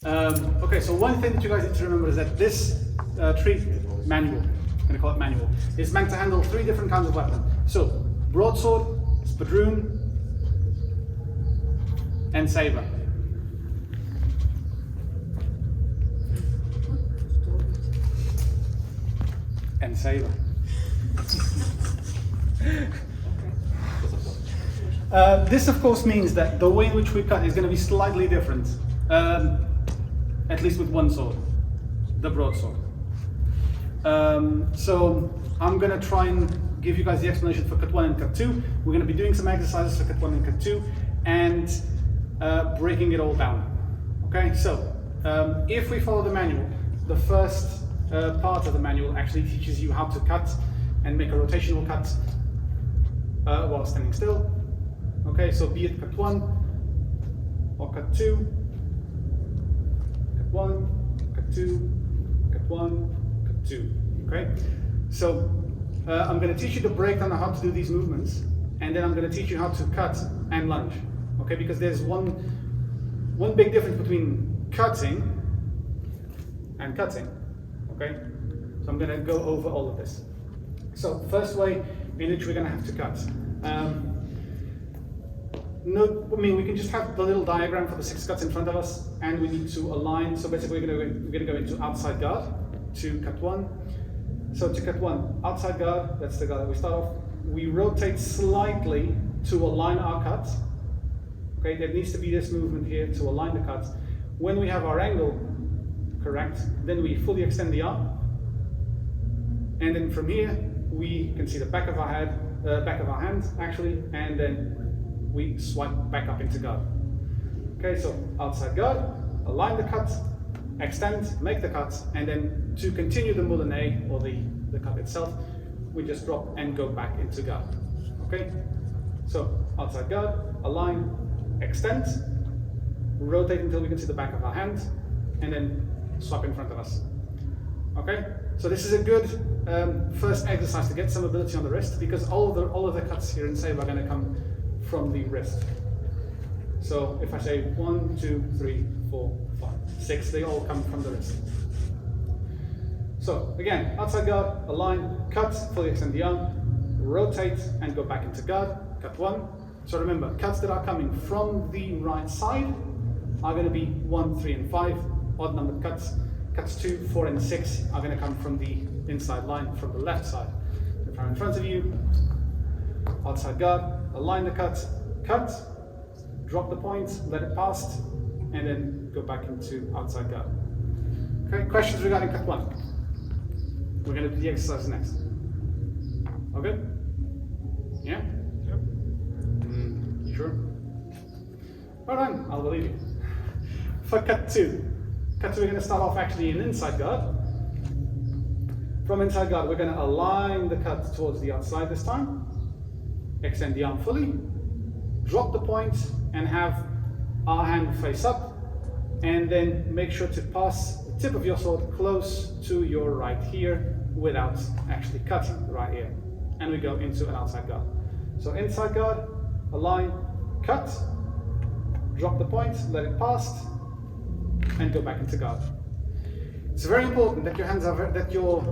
Okay, so one thing that you guys need to remember is that this tree manual, I'm going to call it manual, is meant to handle 3 different kinds of weapon. So, broadsword, spadroon, and saber. And saber. This of course means that the way in which we cut is going to be slightly different, at least with one sword, the broadsword. So I'm going to try and give you guys the explanation for cut 1 and cut 2. We're going to be doing some exercises for cut 1 and cut 2 and breaking it all down. Okay, so if we follow the manual, the first part of the manual actually teaches you how to cut and make a rotational cut while standing still. Okay, so be it cut 1 or cut 2, cut 1, cut 2, cut 1, cut 2. Okay, so I'm going to teach you the breakdown of how to do these movements, and then I'm going to teach you how to cut and lunge. Okay, because there's one big difference between cutting and cutting. Okay, so I'm going to go over all of this. So first way in which we're going to have to cut. No, I mean we can just have the little diagram for the 6 cuts in front of us, and we need to align. So basically, we're going to go into outside guard to cut 1. So to cut 1, outside guard, that's the guard that we start off. We rotate slightly to align our cut. Okay, there needs to be this movement here to align the cut. When we have our angle correct, then we fully extend the arm, and then from here we can see the back of our head, back of our hand actually, and then we swipe back up into guard. Okay, so outside guard, align the cut, extend, make the cut, and then to continue the moulinet or the cut itself, we just drop and go back into guard. Okay, so outside guard, align, extend, rotate until we can see the back of our hand, and then swap in front of us. Okay, so this is a good first exercise to get some ability on the wrist, because all of the cuts here in Sabre are going to come from the wrist. So if I say 1, 2, 3, 4, 5, 6, they all come from the wrist. So again, outside guard, align, cut, fully extend the arm, rotate and go back into guard, cut 1. So remember, cuts that are coming from the right side are going to be 1, 3 and 5, odd numbered cuts. Cuts 2, 4 and 6 are going to come from the inside line, from the left side. If I'm in front of you, outside guard, align the cut, drop the point, let it pass, and then go back into outside guard. Okay, questions regarding cut 1? We're going to do the exercise next. Okay? Yeah? Yep. You sure? Well then, I'll believe you. For cut 2, we're going to start off actually in inside guard. From inside guard, we're going to align the cut towards the outside this time. Extend the arm fully, drop the point, and have our hand face up, and then make sure to pass the tip of your sword close to your right here without actually cutting right here. And we go into an outside guard. So inside guard, align, cut, drop the point, let it pass, and go back into guard. It's very important that your hands are that your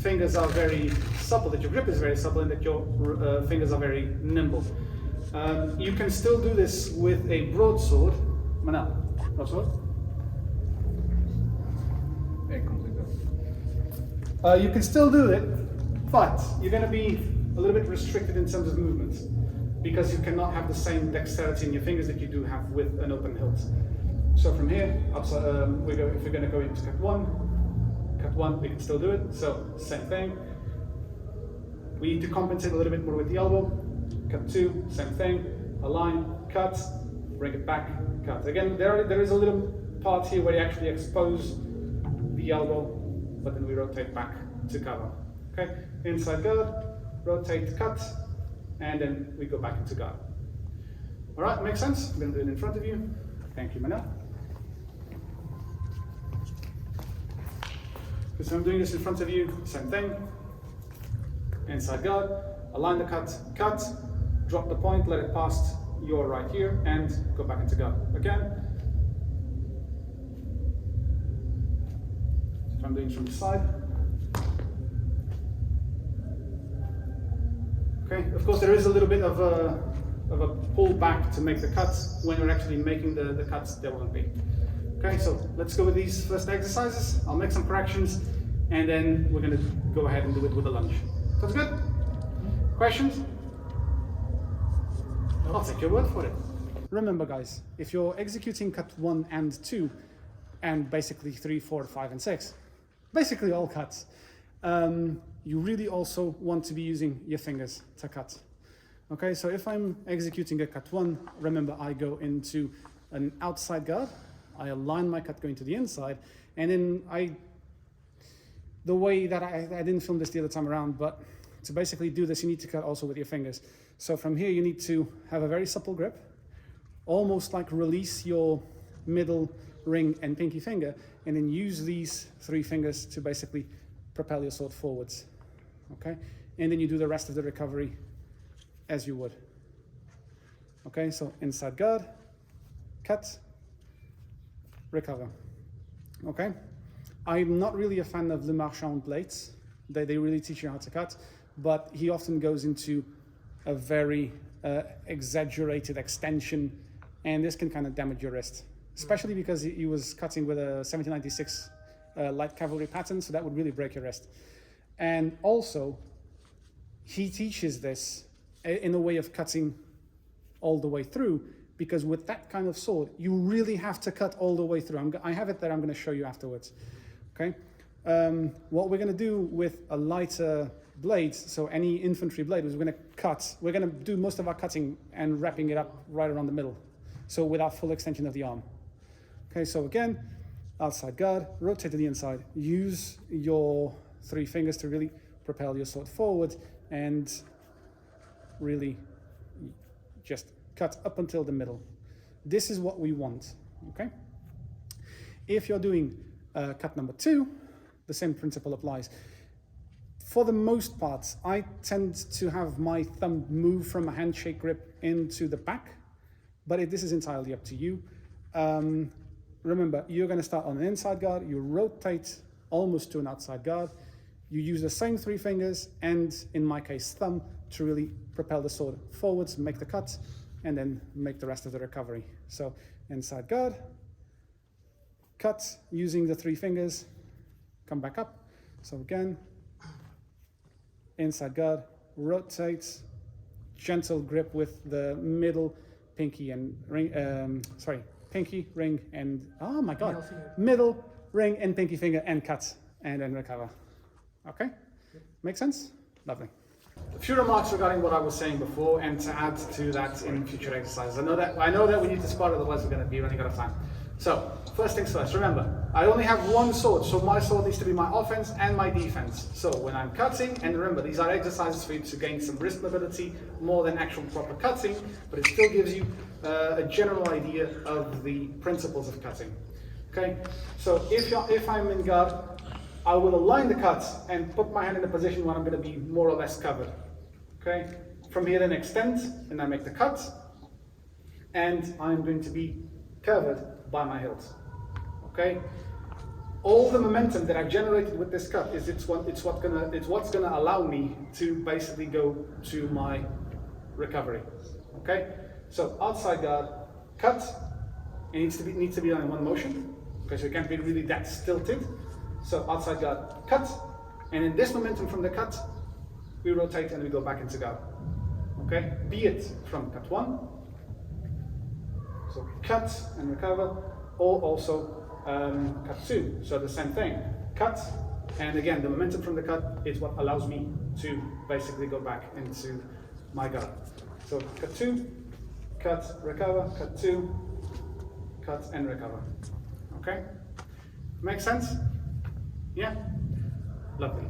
fingers are very supple, that your grip is very supple, and that your fingers are very nimble. You can still do this with a broadsword. Manal, broadsword. You can still do it, but you're going to be a little bit restricted in terms of movement, because you cannot have the same dexterity in your fingers that you do have with an open hilt. So from here, upside, if we're going to go into cut 1, we can still do it. So same thing. We need to compensate a little bit more with the elbow. Cut 2, same thing. Align, cut, bring it back, cut. Again, there is a little part here where you actually expose the elbow, but then we rotate back to cover. Okay, inside guard, rotate, cut, and then we go back into guard. All right, makes sense? I'm going to do it in front of you. Thank you, Manel. So I'm doing this in front of you, same thing. Inside guard, align the cut, drop the point, let it pass your right here, and go back into guard. Again, I'm doing from the side. Okay, of course there is a little bit of a pull back to make the cuts. When we're actually making the cuts, there won't be. Okay, so let's go with these first exercises. I'll make some corrections, and then we're going to go ahead and do it with a lunge. Sounds good? Questions? I'll take your word for it. Remember guys, if you're executing cut 1 and 2, and basically 3, 4, 5, and 6, basically all cuts, you really also want to be using your fingers to cut. Okay, so if I'm executing a cut 1, remember I go into an outside guard, I align my cut going to the inside, and then the way that I didn't film this the other time around, but to basically do this, you need to cut also with your fingers. So from here, you need to have a very supple grip, almost like release your middle ring and pinky finger, and then use these 3 fingers to basically propel your sword forwards. Okay, and then you do the rest of the recovery as you would. Okay, so inside guard, cut, recover. Okay, I'm not really a fan of Le Marchand blades. They really teach you how to cut, but he often goes into a very exaggerated extension, and this can kind of damage your wrist, especially because he was cutting with a 1796 light cavalry pattern, so that would really break your wrist. And also, he teaches this in a way of cutting all the way through, because with that kind of sword, you really have to cut all the way through. I have it there, I'm going to show you afterwards. Okay. What we're going to do with a lighter blade, so any infantry blade, is we're going to cut. We're going to do most of our cutting and wrapping it up right around the middle, so without full extension of the arm. Okay, so again, outside guard, rotate to the inside. Use your 3 fingers to really propel your sword forward and really just cut up until the middle. This is what we want, okay? If you're doing cut number 2, the same principle applies. For the most part, I tend to have my thumb move from a handshake grip into the back, but this is entirely up to you. Remember, you're going to start on an inside guard, you rotate almost to an outside guard, you use the same 3 fingers, and in my case, thumb, to really propel the sword forwards, make the cut, and then make the rest of the recovery. So inside guard, cut using the 3 fingers, come back up. So again, inside guard, rotate, gentle grip with the middle pinky and ring, pinky, ring, and, oh my God, middle, ring, and pinky finger, and cut, and then recover. Okay? Make sense? Lovely. A few remarks regarding what I was saying before, and to add to that in future exercises. I know that we need to spot, otherwise we're going to be running out of time. So, first things first, remember, I only have 1 sword, so my sword needs to be my offense and my defense. So when I'm cutting, and remember, these are exercises for you to gain some wrist mobility more than actual proper cutting, but it still gives you a general idea of the principles of cutting. Okay, so if I'm in guard, I will align the cuts and put my hand in a position where I'm going to be more or less covered. Okay, from here then extend, and I make the cut, and I'm going to be covered by my hilt. Okay, all the momentum that I've generated with this cut is it's what's gonna allow me to basically go to my recovery. Okay, so outside guard, cut. It needs to be done in 1 motion. Okay, so it can't be really that stilted. So outside guard, cut, and in this momentum from the cut, we rotate and we go back into guard. Okay, be it from cut 1, so cut and recover, or also cut 2, so the same thing, cut, and again the momentum from the cut is what allows me to basically go back into my guard. So cut 2, cut, recover, cut 2, cut and recover. Okay, make sense? Yeah? Lovely.